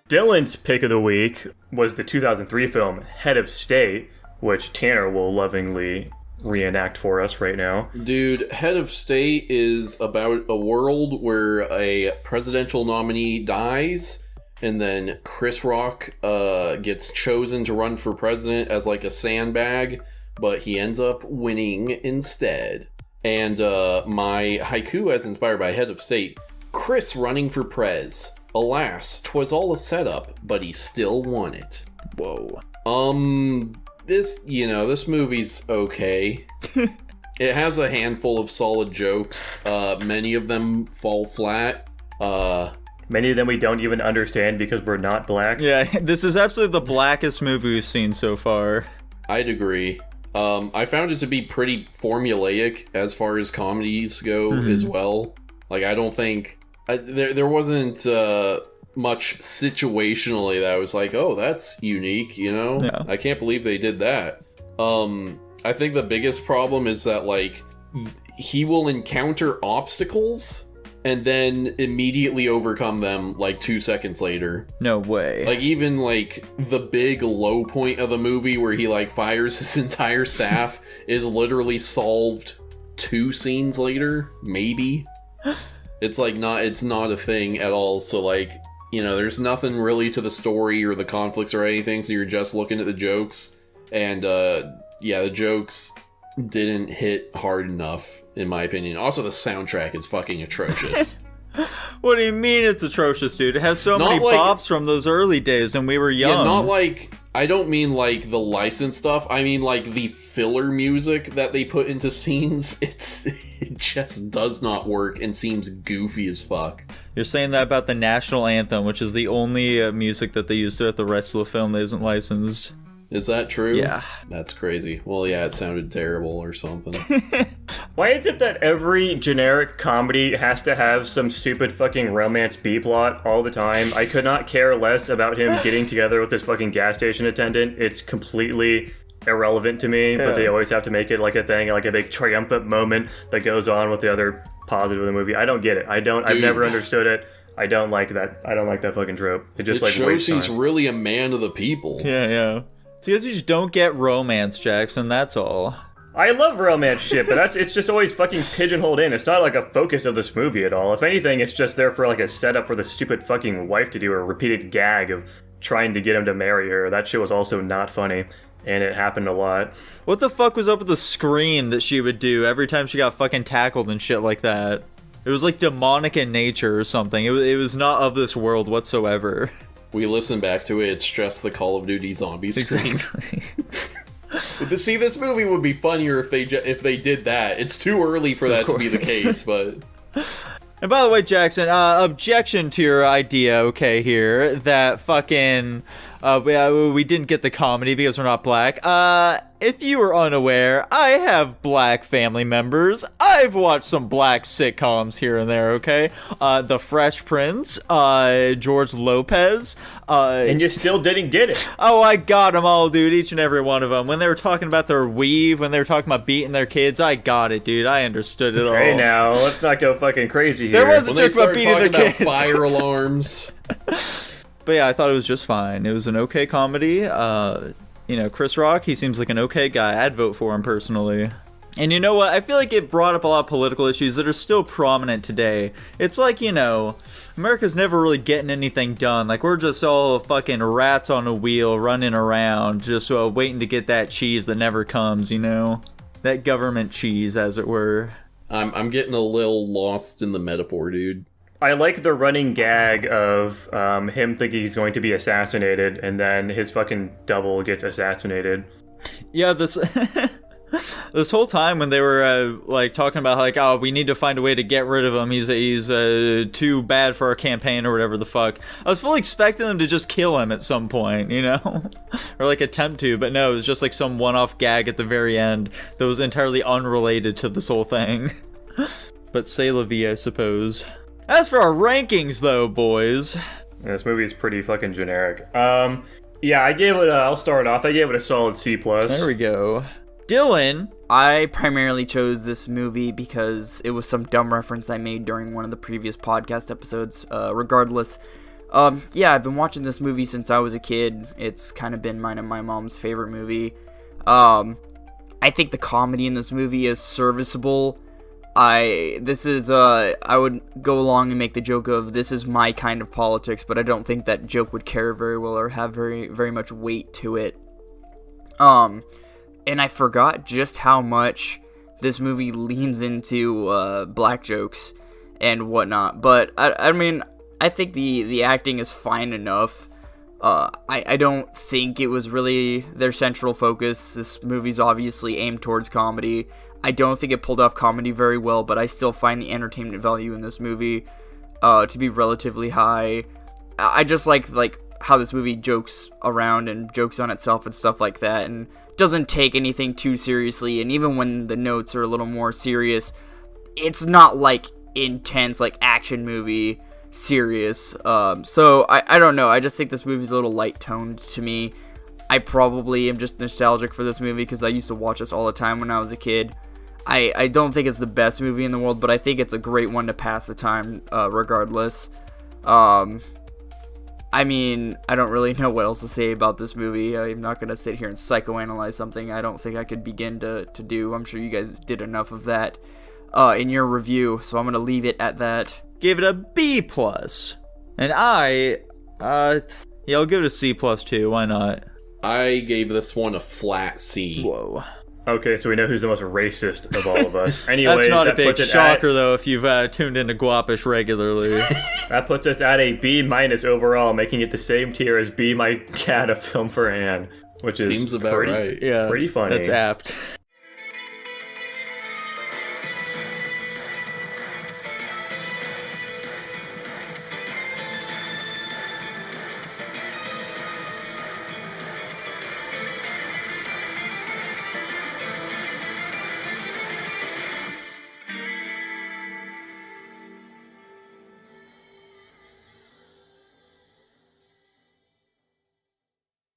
Dylan's pick of the week was the 2003 film Head of State, which Tanner will lovingly reenact for us right now. Dude, Head of State is about a world where a presidential nominee dies, and then Chris Rock gets chosen to run for president as like a sandbag, but he ends up winning instead. And my haiku, as inspired by Head of State: Chris running for prez. Alas, 'twas all a setup, but he still won it. Whoa. This movie's okay. It has a handful of solid jokes. Many of them fall flat. Many of them we don't even understand because we're not black. Yeah, this is absolutely the blackest movie we've seen so far. I'd agree. I found it to be pretty formulaic as far as comedies go as well. Like, I don't think... There wasn't much situationally that I was like, oh, that's unique, you know? Yeah. I can't believe they did that. I think the biggest problem is that, like, he will encounter obstacles and then immediately overcome them, like, 2 seconds later. No way. Like, even, like, the big low point of the movie where he, like, fires his entire staff is literally solved 2 scenes later, maybe. It's not a thing at all, so, like, you know, there's nothing really to the story or the conflicts or anything, so you're just looking at the jokes, and, yeah, the jokes didn't hit hard enough, in my opinion. Also, the soundtrack is fucking atrocious. What do you mean it's atrocious, dude? It has so many bops from those early days when we were young. Yeah, not like... I don't mean, like, the licensed stuff. I mean, like, the filler music that they put into scenes. It just does not work and seems goofy as fuck. You're saying that about the national anthem, which is the only music that they used throughout the rest of the film that isn't licensed. Is that true? Yeah. That's crazy. Well, yeah, it sounded terrible or something. Why is it that every generic comedy has to have some stupid fucking romance B-plot all the time? I could not care less about him getting together with this fucking gas station attendant. It's completely irrelevant to me, but they always have to make it like a thing, like a big triumphant moment that goes on with the other positive of the movie. I don't get it. I've never understood it. I don't like that. I don't like that fucking trope. It just shows he's really a man of the people. Yeah. It's because you just don't get romance, Jackson, that's all. I love romance shit, but it's just always fucking pigeonholed in. It's not like a focus of this movie at all. If anything, it's just there for like a setup for the stupid fucking wife to do a repeated gag of trying to get him to marry her. That shit was also not funny, and it happened a lot. What the fuck was up with the scream that she would do every time she got fucking tackled and shit like that? It was like demonic in nature or something. It was not of this world whatsoever. We listen back to it, it's just the Call of Duty zombie scream. Exactly. See, this movie would be funnier if they did that. It's too early for that to be the case, but... And by the way, Jackson, objection to your idea, okay, here, that fucking... we didn't get the comedy because we're not black. If you were unaware, I have black family members. I've watched some black sitcoms here and there, okay? The Fresh Prince, George Lopez. And you still didn't get it. Oh, I got them all, dude, each and every one of them. When they were talking about their weave, when they were talking about beating their kids, I got it, dude. I understood it all. Hey, now, let's not go fucking crazy here. There was a joke about beating their kids. Fire alarms. But yeah, I thought it was just fine. It was an okay comedy. Chris Rock, he seems like an okay guy. I'd vote for him personally. And you know what? I feel like it brought up a lot of political issues that are still prominent today. It's like, America's never really getting anything done. Like, we're just all fucking rats on a wheel running around, just waiting to get that cheese that never comes, That government cheese, as it were. I'm getting a little lost in the metaphor, dude. I like the running gag of him thinking he's going to be assassinated, and then his fucking double gets assassinated. Yeah, this whole time when they were talking about we need to find a way to get rid of him. He's too bad for our campaign or whatever the fuck. I was fully expecting them to just kill him at some point, or attempt to, but no, it was just like some one-off gag at the very end that was entirely unrelated to this whole thing. But c'est la vie, I suppose. As for our rankings, though, boys. Yeah, this movie is pretty fucking generic. Yeah, I gave it I'll start off. I gave it a solid C+. There we go. Dylan. I primarily chose this movie because it was some dumb reference I made during one of the previous podcast episodes. Regardless, Yeah, I've been watching this movie since I was a kid. It's kind of been mine and my mom's favorite movie. I think the comedy in this movie is serviceable. I would go along and make the joke of this is my kind of politics, but I don't think that joke would carry very well or have very, very much weight to it. And I forgot just how much this movie leans into black jokes and whatnot. But I mean, I think the acting is fine enough. I don't think it was really their central focus. This movie's obviously aimed towards comedy. I don't think it pulled off comedy very well, but I still find the entertainment value in this movie to be relatively high. I just like how this movie jokes around and jokes on itself and stuff like that, and doesn't take anything too seriously. And even when the notes are a little more serious, it's not like intense like action movie serious. So I don't know. I just think this movie's a little light toned to me. I probably am just nostalgic for this movie because I used to watch this all the time when I was a kid. I don't think it's the best movie in the world, but I think it's a great one to pass the time regardless. I mean, I don't really know what else to say about this movie. I'm not going to sit here and psychoanalyze something I don't think I could begin to do. I'm sure you guys did enough of that in your review, so I'm going to leave it at that. Gave it a B+. And I'll give it a C+ too. Why not? I gave this one a flat C. Whoa. Okay, so we know who's the most racist of all of us. Anyways, That's not a that big puts it shocker, though, if you've tuned into Guapish regularly. That puts us at a B- overall, making it the same tier as Be My Cat, a film for Anne, which is Seems about pretty, right. Yeah, pretty funny. That's apt.